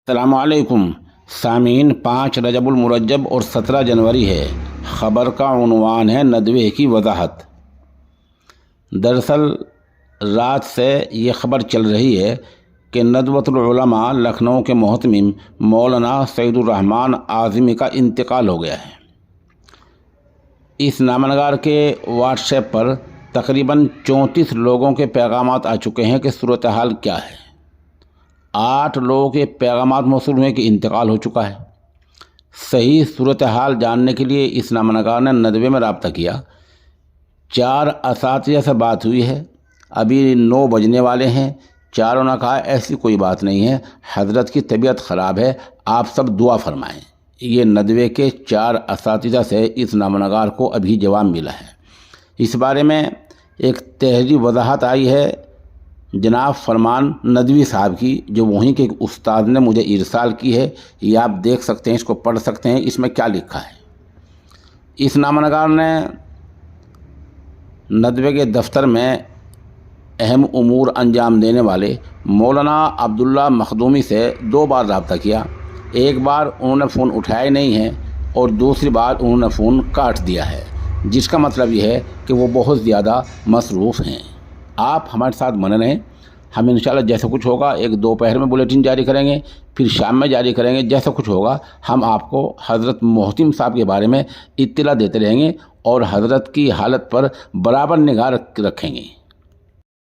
السلام علیکم سامعین، 5 رجب المرجب اور 17 جنوری ہے۔ خبر کا عنوان ہے ندوے کی وضاحت۔ دراصل رات سے یہ خبر چل رہی ہے کہ ندوۃ العلماء لکھنؤ کے محتمم مولانا سعید الرحمان اعظمی کا انتقال ہو گیا ہے۔ اس نامہ نگار کے واٹس ایپ پر تقریباً 34 لوگوں کے پیغامات آ چکے ہیں کہ صورتحال کیا ہے۔ 8 لوگوں کے پیغامات موصول ہوئے کہ انتقال ہو چکا ہے۔ صحیح صورتحال جاننے کے لیے اس نامہ نگار نے ندوے میں رابطہ کیا۔ 4 اساتذہ سے بات ہوئی ہے، ابھی 9 بجنے والے ہیں۔ چاروں نے کہا ایسی کوئی بات نہیں ہے، حضرت کی طبیعت خراب ہے، آپ سب دعا فرمائیں۔ یہ ندوے کے 4 اساتذہ سے اس نامہ نگار کو ابھی جواب ملا ہے۔ اس بارے میں ایک تحریری وضاحت آئی ہے جناب فرمان ندوی صاحب کی، جو وہیں کے ایک استاد نے مجھے ارسال کی ہے۔ یہ آپ دیکھ سکتے ہیں، اس کو پڑھ سکتے ہیں۔ اس میں کیا لکھا ہے؟ اس نامہ نگار نے ندوے کے دفتر میں اہم امور انجام دینے والے مولانا عبداللہ مخدومی سے 2 بار رابطہ کیا۔ ایک بار انہوں نے فون اٹھایا نہیں ہے اور دوسری بار انہوں نے فون کاٹ دیا ہے، جس کا مطلب یہ ہے کہ وہ بہت زیادہ مصروف ہیں۔ آپ ہمارے ساتھ بنے رہیں، ہم انشاءاللہ جیسا کچھ ہوگا ایک دوپہر میں بلیٹن جاری کریں گے، پھر شام میں جاری کریں گے۔ جیسا کچھ ہوگا ہم آپ کو حضرت محتم صاحب کے بارے میں اطلاع دیتے رہیں گے اور حضرت کی حالت پر برابر نگاہ رکھیں گے۔